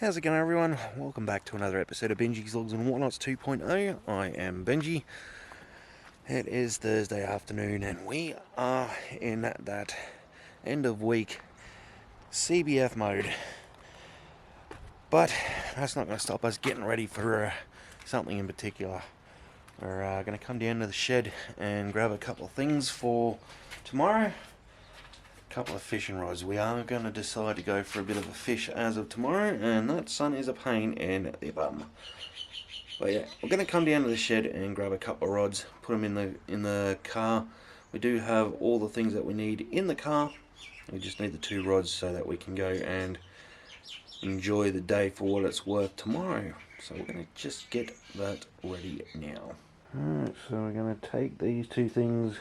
How's it going, everyone? Welcome back to another episode of Benji's Logs and Whatnots 2.0. I am Benji. It is Thursday afternoon and we are in that end of week CBF mode. But that's not going to stop us getting ready for something in particular. We're going to come down to the shed and grab a couple of things for tomorrow. Couple of fishing rods. We are going to decide to go for a bit of a fish as of tomorrow, and that sun is a pain in the bum. But yeah, we're going to come down to the shed and grab a couple of rods, put them in the car. We do have all the things that we need in the car. We just need the two rods so that we can go and enjoy the day for what it's worth tomorrow. So we're going to just get that ready now. Alright, so we're going to take these two things.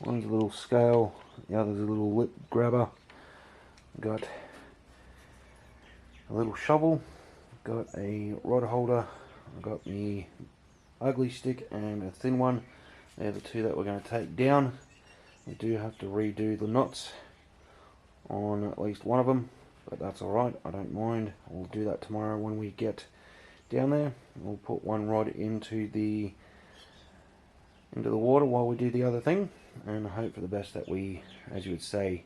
One's a little scale, the other's a little lip grabber. Got a little shovel, got a rod holder, I've got the ugly stick and a thin one. They're the two that we're going to take down. We do have to redo the knots on at least one of them, but that's alright, I don't mind. We'll do that tomorrow when we get down there. We'll put one rod into the water while we do the other thing, and hope for the best that we, as you would say,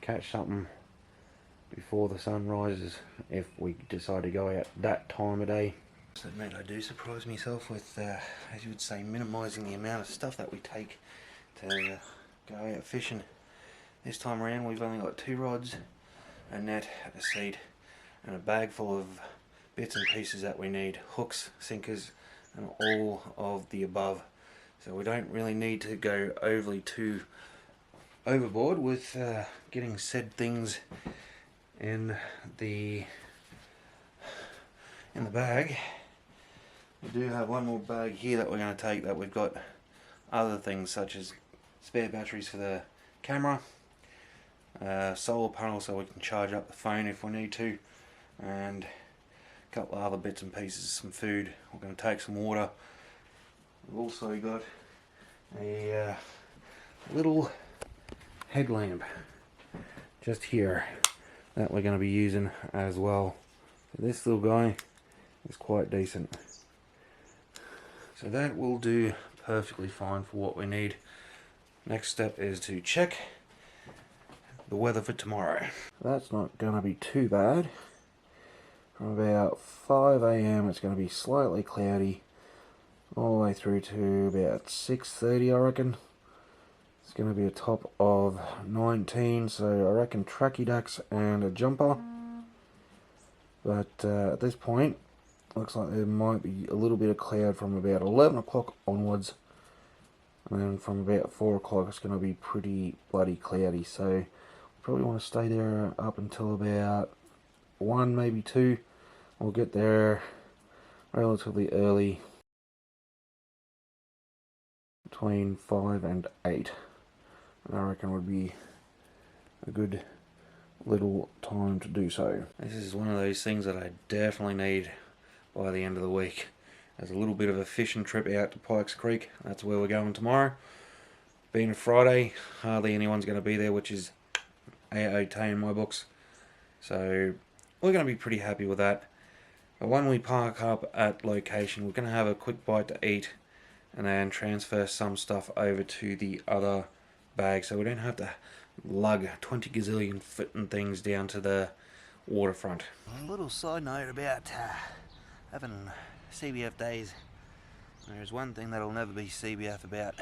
catch something before the sun rises if we decide to go out that time of day. I admit I do surprise myself with, as you would say, minimising the amount of stuff that we take to go out fishing. This time around we've only got two rods, a net, a seat and a bag full of bits and pieces that we need, hooks, sinkers and all of the above. So we don't really need to go overly too overboard with getting said things in the bag. We do have one more bag here that we're going to take that we've got other things such as spare batteries for the camera, solar panel so we can charge up the phone if we need to, and a couple of other bits and pieces, some food. We're going to take some water. We've also got a little headlamp just here that we're going to be using as well. So this little guy is quite decent. So that will do perfectly fine for what we need. Next step is to check the weather for tomorrow. That's not going to be too bad. From about 5 AM it's going to be slightly cloudy all the way through to about 6:30, I reckon. It's going to be a top of 19, so I reckon tracky ducks and a jumper. But at this point, looks like there might be a little bit of cloud from about 11 o'clock onwards. And then from about 4 o'clock it's going to be pretty bloody cloudy, so probably want to stay there up until about 1, maybe 2. We'll get there relatively early, between 5 and 8. I reckon would be a good little time to do so. This is one of those things that I definitely need by the end of the week. There's a little bit of a fishing trip out to Pikes Creek. That's where we're going tomorrow. Being a Friday, hardly anyone's going to be there, which is A-OK in my books. So we're going to be pretty happy with that. But when we park up at location, we're going to have a quick bite to eat and then transfer some stuff over to the other bag so we don't have to lug 20 gazillion fitting things down to the waterfront. A little side note about having CBF days. There's one thing that'll never be CBF about: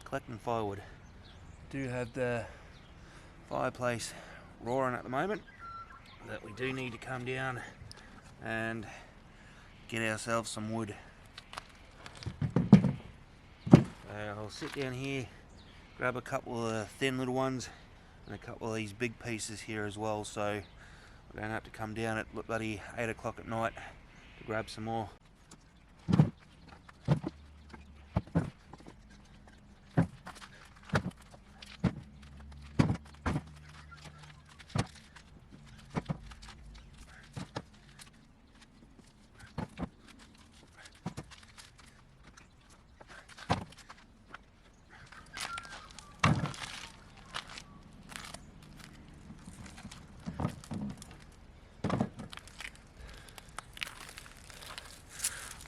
collecting firewood. Do have the fireplace roaring at the moment, but we do need to come down and get ourselves some wood. I'll sit down here, grab a couple of thin little ones and a couple of these big pieces here as well, so we're going to have to come down at bloody 8 o'clock at night to grab some more.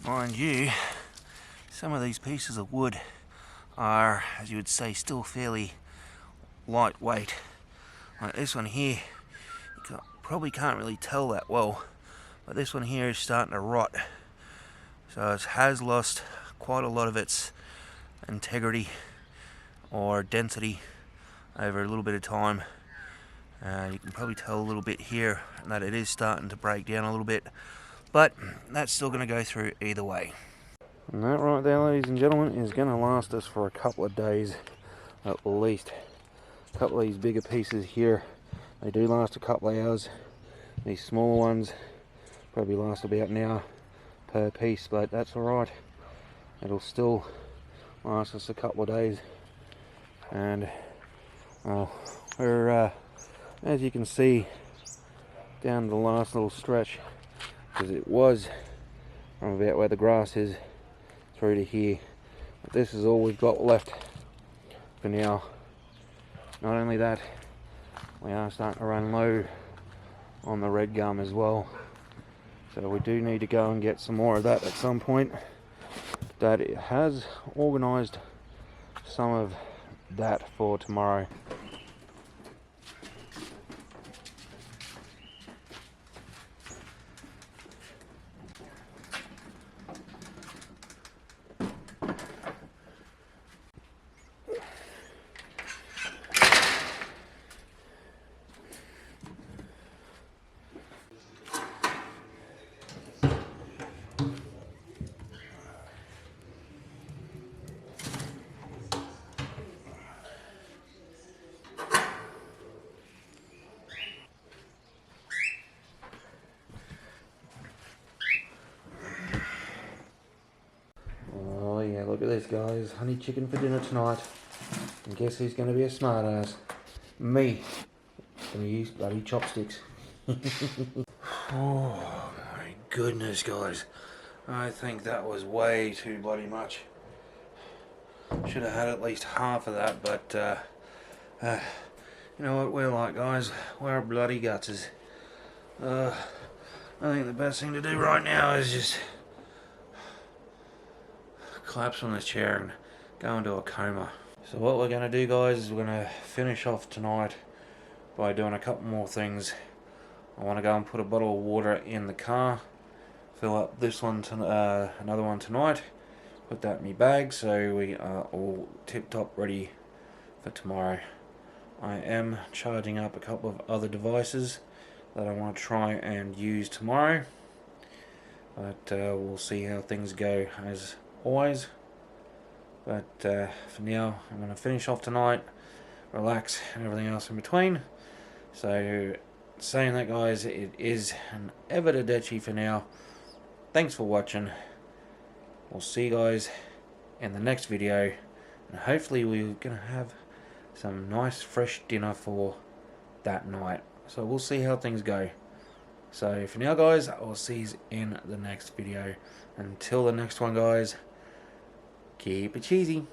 Mind you, some of these pieces of wood are, as you would say, still fairly lightweight. Like this one here, you probably can't really tell that well, but this one here is starting to rot. So it has lost quite a lot of its integrity or density over a little bit of time. You can probably tell a little bit here that it is starting to break down a little bit, but that's still going to go through either way. And that right there, ladies and gentlemen, is going to last us for a couple of days at least. A couple of these bigger pieces here, they do last a couple of hours. These smaller ones probably last about an hour per piece, but that's alright. It'll still last us a couple of days. And we're as you can see down the last little stretch, because it was from about where the grass is through to here. But this is all we've got left for now. Not only that, we are starting to run low on the red gum as well, so we do need to go and get some more of that at some point. Dad has organised some of that for tomorrow. Oh yeah, look at this guys, honey chicken for dinner tonight. And guess who's going to be a smart ass? Me. Going to use bloody chopsticks. Oh my goodness guys, I think that was way too bloody much. Should have had at least half of that, but you know what we're like guys, we're bloody gutters. I think the best thing to do right now is just collapse on this chair and go into a coma. So what we're going to do guys is we're going to finish off tonight by doing a couple more things. I want to go and put a bottle of water in the car, fill up this one, another one tonight, put that in my bag so we are all tip top ready for tomorrow. I am charging up a couple of other devices that I want to try and use tomorrow, but we'll see how things go as always. But for now I'm going to finish off tonight, relax and everything else in between. So saying that guys, it is an arrivederci for now. Thanks for watching. We'll see you guys in the next video, and hopefully we're going to have some nice fresh dinner for that night. So we'll see how things go. So for now guys, I'll see you in the next video. Until the next one guys, keep it cheesy.